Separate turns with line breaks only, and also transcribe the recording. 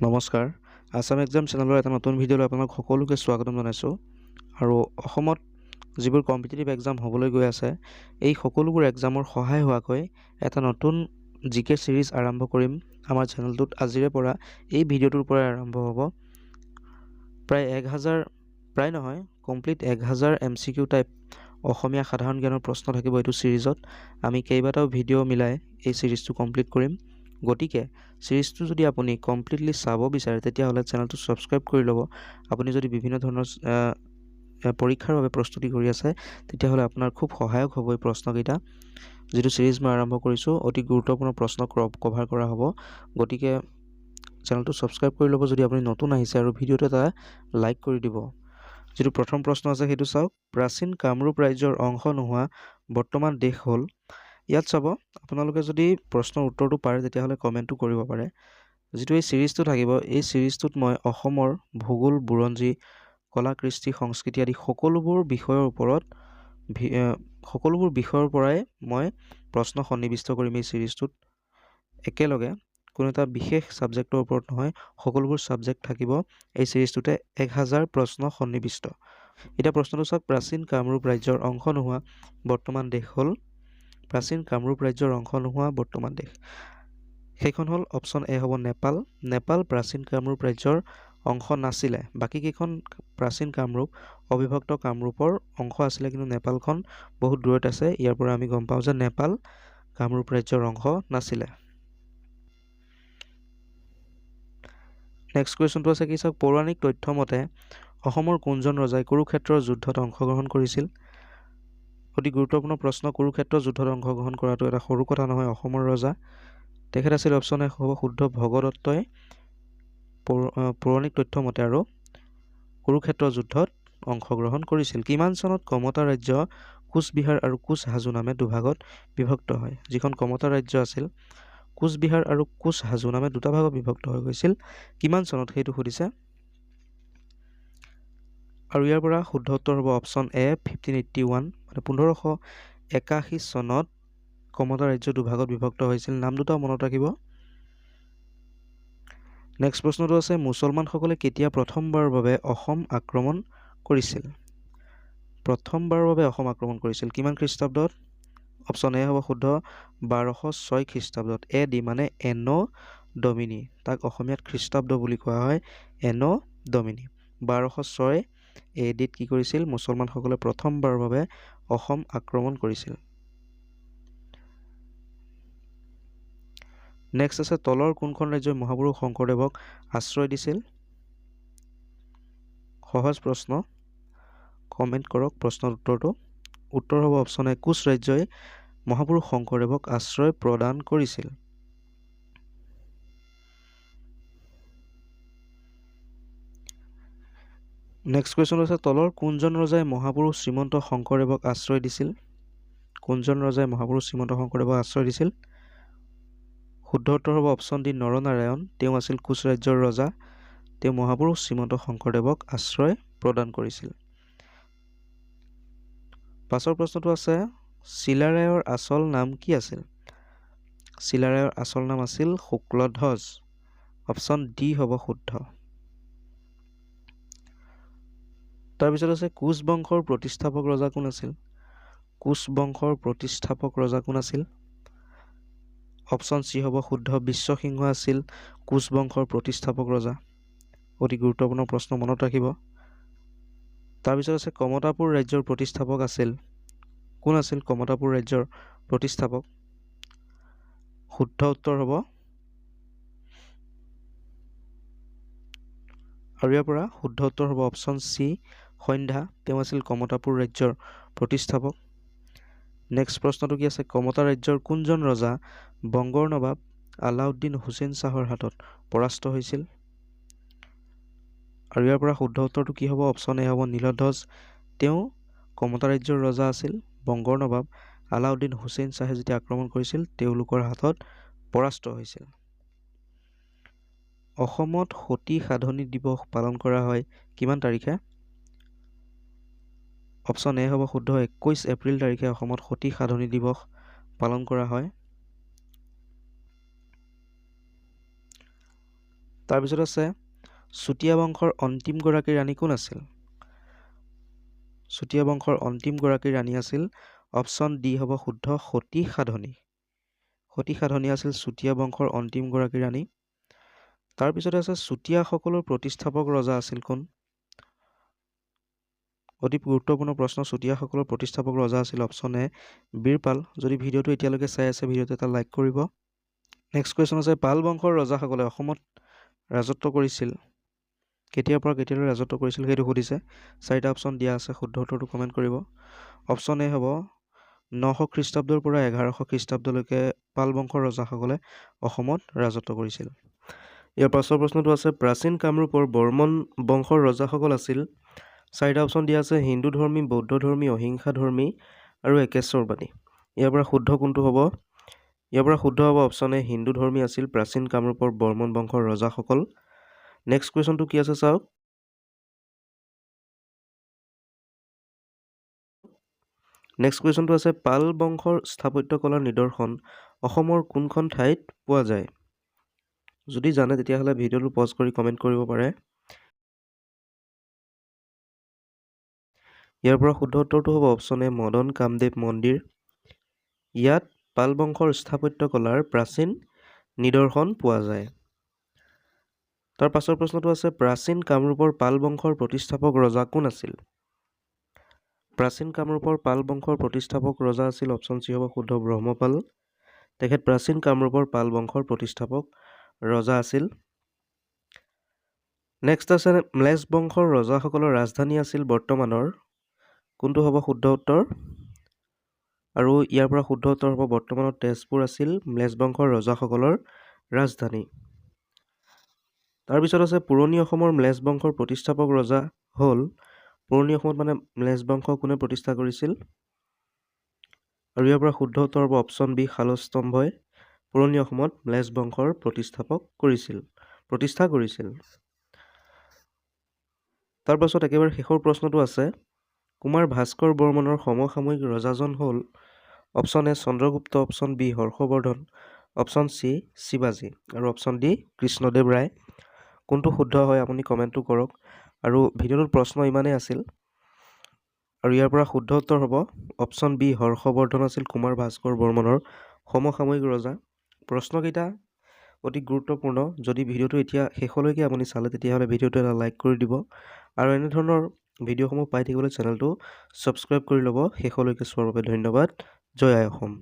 নমস্কাৰ আসাম এক্সাম চেনেলৰ এটা নতুন ভিডিঅ'লৈ আপোনালোক সকলোকে স্বাগতম জনাইছোঁ আৰু অসমত যিবোৰ কম্পিটিটিভ এক্সাম হ'বলৈ গৈ আছে এই সকলোবোৰ এক্সামৰ সহায় হোৱাকৈ এটা নতুন জিকে সিৰিজ আৰম্ভ কৰিম আমাৰ চেনেলটোত আজিৰে পৰা এই ভিডিঅ'টোৰ পৰা আৰম্ভ হ'ব প্ৰায় 1000 প্ৰায় নহয় কমপ্লিট 1000 এমচিকিউ টাইপ অসমীয়া সাধাৰণ জ্ঞানৰ প্ৰশ্ন থাকিব এইটো সিৰিজত আমি কেইবাটাও ভিডিঅ' মিলাই এই সিৰিজটো কমপ্লিট কৰিম গতিকে সিৰিজটো যদি আপুনি কমপ্লিটলি চাব বিচাৰে তেতিয়াহ'লে চেনেলটো সাবস্ক্ৰাইব কৰি ল'ব আপুনি যদি বিভিন্ন ধৰণৰ পৰীক্ষাৰ বাবে প্ৰস্তুতি কৰি আছে তেতিয়াহ'লে আপোনাৰ খুব সহায়ক হ'ব এই প্ৰশ্নকেইটা যেটো সিৰিজ মই আৰম্ভ কৰিছোঁ অতি গুৰুত্বপূৰ্ণ প্ৰশ্ন কভাৰ কৰা হ'ব গতিকে চেনেলটো সাবস্ক্ৰাইব কৰি ল'ব যদি আপুনি নতুন আহিছে আৰু ভিডিঅ'টো এটা লাইক কৰি দিব যেটো প্ৰথম প্ৰশ্ন আছে হেতু চাওক প্ৰাচীন কামৰূপ ৰাজ্যৰ অংশ নোহোৱা বৰ্তমান দেশ হ'ল ইয়াত চাব আপোনালোকে যদি প্ৰশ্নৰ উত্তৰটো পাৰে তেতিয়াহ'লে কমেন্টটো কৰিব পাৰে যেটো এই সিৰিজটো থাকিব এই সিৰিজটোত মই অসমৰ ভূগোল বুৰঞ্জী কলা কৃষ্টি সংস্কৃতি আদি সকলোবোৰ বিষয়ৰ পৰাই মই প্ৰশ্ন সন্নিবিষ্ট কৰিম এই সিৰিজটোত একেলগে কোনো এটা বিশেষ সাবজেক্টৰ ওপৰত নহয় সকলোবোৰ সাবজেক্ট থাকিব এই সিৰিজটোতে 1000 প্ৰশ্ন সন্নিবিষ্ট এটা প্ৰশ্নটো চাওক প্ৰাচীন কামৰূপ ৰাজ্যৰ অংশ নোহোৱা বৰ্তমান দেশ হ'ল প্ৰাচীন কামৰূপ ৰাজ্যৰ অংশ নোহোৱা বৰ্তমান দেশ সেইখন হ'ল অপচন এ হ'ব নেপাল নেপাল প্ৰাচীন কামৰূপ ৰাজ্যৰ অংশ নাছিলে বাকি কেইখন প্ৰাচীন কামৰূপ অবিভক্ত কামৰূপৰ অংশ আছিল কিন্তু নেপালখন বহুত দূৰত আছে ইয়াৰ পৰা আমি গম পাওঁ যে নেপাল কামৰূপ ৰাজ্যৰ অংশ নাছিলে নেক্সট কোৱেশ্চনটো আছে কি চাওক পৌৰাণিক তথ্য মতে অসমৰ কোনজন ৰজাই কুৰুক্ষেত্ৰৰ যুদ্ধত অংশগ্ৰহণ কৰিছিল অতি গুৰুত্বপূৰ্ণ প্ৰশ্ন কুৰুক্ষেত্ৰৰ যুদ্ধত অংশগ্ৰহণ কৰাটো এটা সৰু কথা নহয় অসমৰ ৰজা তেখেত আছিল অপচন এ হ'ব শুদ্ধ ভগদত্তই পৌৰাণিক তথ্য মতে আৰু কুৰুক্ষেত্ৰৰ যুদ্ধত অংশগ্ৰহণ কৰিছিল কিমান চনত কমতা ৰাজ্য কোচবিহাৰ আৰু কোচহাজো নামে দুভাগত বিভক্ত হয় যিখন কমতা ৰাজ্য আছিল কোচবিহাৰ আৰু কোচহাজো নামে দুটা ভাগত বিভক্ত হৈ গৈছিল কিমান চনত হেতু সুধিছে আৰু ইয়াৰ পৰা শুদ্ধ উত্তৰ হ'ব অপচন এ 1581 মানে 1581 চনত কমতা ৰাজ্য দুভাগত বিভক্ত হৈছিল নাম দুটা মনত ৰাখিব নেক্সট প্ৰশ্নটো আছে মুছলমানসকলে কেতিয়া প্ৰথমবাৰৰ বাবে অসম আক্ৰমণ কৰিছিল প্ৰথমবাৰৰ বাবে অসম আক্ৰমণ কৰিছিল কিমান খ্ৰীষ্টাব্দত অপচন এ হ'ব শুদ্ধ 1206 খ্ৰীষ্টাব্দত এ ডি মানে এনো ডমিনি তাক অসমীয়াত খ্ৰীষ্টাব্দ বুলি কোৱা হয় এনো ডমিনি 1206 এ ডিত কি কৰিছিল মুছলমানসকলে প্ৰথমবাৰৰ বাবে অসম আক্ৰমণ কৰিছিল নেক্সট আছে তলৰ কোনখন ৰাজ্যই মহাপুৰুষ শংকৰদেৱক আশ্ৰয় দিছিল সহজ প্ৰশ্ন কমেন্ট কৰক প্ৰশ্নৰ উত্তৰটো উত্তৰ হ'ব অপচন এ কোচ ৰাজ্যই মহাপুৰুষ শংকৰদেৱক আশ্ৰয় প্ৰদান কৰিছিল নেক্সট কোৱেশ্চন আছে তলৰ কোনজন ৰজাই মহাপুৰুষ শ্ৰীমন্ত শংকৰদেৱক আশ্ৰয় দিছিল কোনজন ৰজাই মহাপুৰুষ শ্ৰীমন্ত শংকৰদেৱক আশ্ৰয় দিছিল শুদ্ধ উত্তৰ হ'ব অপচন ডি নৰনাৰায়ণ তেওঁ আছিল কোচ ৰাজ্যৰ ৰজা তেওঁ মহাপুৰুষ শ্ৰীমন্ত শংকৰদেৱক আশ্ৰয় প্ৰদান কৰিছিল পাছৰ প্ৰশ্নটো আছে চিলাৰায়ৰ আচল নাম কি আছিল চিলাৰায়ৰ আচল নাম আছিল শুক্লধ্বজ অপচন ডি হ'ব শুদ্ধ তাৰ পিছত আছে কোচ বংশৰ প্ৰতিষ্ঠাপক ৰজা কোন আছিল কোচ বংশৰ প্ৰতিষ্ঠাপক ৰজা কোন আছিল অপচন সি হ'ব শুদ্ধ বিশ্বসিংহ আছিল কোচ বংশৰ প্ৰতিষ্ঠাপক ৰজা অতি গুৰুত্বপূৰ্ণ প্ৰশ্ন মনত ৰাখিব তাৰ পিছত আছে কমতাপুৰ ৰাজ্যৰ প্ৰতিষ্ঠাপক আছিল কোন আছিল কমতাপুৰ ৰাজ্যৰ প্ৰতিষ্ঠাপক শুদ্ধ উত্তৰ হ'ব আৰু ইয়াৰ পৰা শুদ্ধ উত্তৰ হ'ব অপচন সি সন্ধ্যা তেওঁ আছিল কমতাপুৰ ৰাজ্যৰ প্ৰতিষ্ঠাপক নেক্সট প্ৰশ্নটো কি আছে কমতা ৰাজ্যৰ কোনজন ৰজা বংগৰ নবাব আলাউদ্দিন হুছেইন শাহৰ হাতত পৰাস্ত হৈছিল আৰু ইয়াৰ পৰা শুদ্ধ উত্তৰটো কি হ'ব অপচন এ হ'ব নীলধ্বজ তেওঁ কমতা ৰাজ্যৰ ৰজা আছিল বংগৰ নবাব আলাউদ্দিন হুছেইন শাহে যেতিয়া আক্ৰমণ কৰিছিল তেওঁলোকৰ হাতত পৰাস্ত হৈছিল অসমত সতী সাধনী দিৱস পালন কৰা হয় কিমান তাৰিখে অপচন এ হ'ব শুদ্ধ 21 এপ্ৰিল তাৰিখে অসমত সতী সাধনী দিৱস পালন কৰা হয় তাৰপিছত আছে চুতীয়া বংশৰ অন্তিম গৰাকী ৰাণী কোন আছিল? চুতীয়া বংশৰ অন্তিম গৰাকী ৰাণী আছিল অপশ্যন ডি হ'ব শুদ্ধ সতী সাধনী। সতী সাধনী আছিল চুতীয়া বংশৰ অন্তিম গৰাকী ৰাণী। তাৰপিছতে আছে চুতীয়াসকলৰ প্ৰতিষ্ঠাপক ৰজা আছিল কোন? অতি গুৰুত্বপূৰ্ণ প্ৰশ্ন, চুতীয়াসকলৰ প্ৰতিষ্ঠাপক ৰজা আছিল অপশ্যন এ বীৰপাল। যদি ভিডিঅ'টো এতিয়ালৈকে চাই আছে ভিডিঅ'টো এটা লাইক কৰিব। নেক্সট কুৱেশ্যন আছে পাল বংশৰ ৰজাসকলে অসমত ৰাজত্ব কৰিছিল কেতিয়াৰ পৰা কেতিয়ালৈ ৰাজত্ব কৰিছিল সেইটো সুধিছে। 4টা অপশ্যন দিয়া আছে, শুদ্ধ উত্তৰটো কমেণ্ট কৰিব। অপশ্যন এ হ'ব 900 খ্ৰীষ্টাব্দৰ পৰা 1100 খ্ৰীষ্টাব্দলৈকে পাল বংশৰ ৰজাসকলে অসমত ৰাজত্ব কৰিছিল। ইয়াৰ পাছৰ প্ৰশ্নটো আছে প্ৰাচীন কামৰূপৰ বৰ্মন বংশৰ ৰজাসকল আছিল। 4টা অপশ্যন দিয়া আছে হিন্দু ধৰ্মী, বৌদ্ধ ধৰ্মী, অহিংসা ধৰ্মী আৰু একেশ্বৰবাদী। ইয়াৰ পৰা শুদ্ধ কোনটো হ'ব? ইয়াৰ পৰা শুদ্ধ হ'ব অপশ্যন এ হিন্দু ধৰ্মী আছিল প্ৰাচীন কামৰূপৰ বৰ্মন বংশৰ ৰজাসকল। নেক্সট কুৱেশ্যনটো কি আছে চাওক। নেক্সট কুৱেশ্যনটো আছে পাল বংশৰ স্থাপত্য কলাৰ নিদৰ্শন অসমৰ কোনখন ঠাইত পোৱা যায়? যদি জানে তেতিয়াহ'লে ভিডিঅ'টো পজ কৰি কমেণ্ট কৰিব পাৰে। ইয়াৰ পৰা শুদ্ধ উত্তৰটো হ'ব অপশ্যন এ মদন কামদেৱ মন্দিৰ। ইয়াত পাল বংশৰ স্থাপত্য কলাৰ প্ৰাচীন নিদৰ্শন পোৱা যায়। তাৰ পাছৰ প্ৰশ্নটো আছে প্ৰাচীন কামৰূপৰ পাল বংশৰ প্ৰতিষ্ঠাপক ৰজা কোন আছিল? প্ৰাচীন কামৰূপৰ পাল বংশৰ প্ৰতিষ্ঠাপক ৰজা আছিল অপশ্যন চি হ'ব শুদ্ধ ব্ৰহ্মপাল। তেখেত প্ৰাচীন কামৰূপৰ পাল বংশৰ প্ৰতিষ্ঠাপক ৰজা আছিল। নেক্সট আছে ম্লেজ বংশৰ ৰজাসকলৰ ৰাজধানী আছিল বৰ্তমানৰ কোনটো হ'ব শুদ্ধ উত্তৰ? আৰু ইয়াৰ পৰা শুদ্ধ উত্তৰ হ'ব বৰ্তমানৰ তেজপুৰ আছিল ম্লেজ বংশৰ ৰজাসকলৰ ৰাজধানী। তাৰপিছত আছে পুৰণি অসমৰ ম্লেজ বংশৰ প্ৰতিষ্ঠাপক ৰজা হ'ল, পুৰণি অসমত মানে ম্লেজ বংশ কোনে প্ৰতিষ্ঠা কৰিছিল? আৰু ইয়াৰ পৰা শুদ্ধ উত্তৰ হ'ব অপশ্যন বি শালস্তম্ভই পুৰণি অসমত ম্লেজ বংশৰ প্ৰতিষ্ঠা কৰিছিল। তাৰপাছত একেবাৰে শেষৰ প্ৰশ্নটো আছে কুমাৰ ভাস্কৰ বৰ্মনৰ সমসাময়িক ৰজাজন হ'ল option A Chandragupta, option B Harshavardhan, option C শিৱাজী আৰু অপশ্যন ডি কৃষ্ণদেৱ ৰায়। কোনটো শুদ্ধ হয় আপুনি কমেণ্টটো কৰক। আৰু ভিডিঅ'টোৰ প্ৰশ্ন ইমানেই আছিল। আৰু ইয়াৰ পৰা শুদ্ধ উত্তৰ হ'ব অপশ্যন বি হৰ্ষবৰ্ধন আছিল কুমাৰ ভাস্কৰ বৰ্মনৰ সমসাময়িক ৰজা। প্ৰশ্নকেইটা অতি গুৰুত্বপূৰ্ণ। যদি ভিডিঅ'টো এতিয়া শেষলৈকে আপুনি চালে তেতিয়াহ'লে ভিডিঅ'টো এটা লাইক কৰি দিব আৰু এনেধৰণৰ ভিডিঅ'সমূহ পাই থাকিবলৈ চেনেলটো ছাবস্ক্ৰাইব কৰি ল'ব। শেষলৈকে চোৱাৰ বাবে ধন্যবাদ। জয় আই অসম।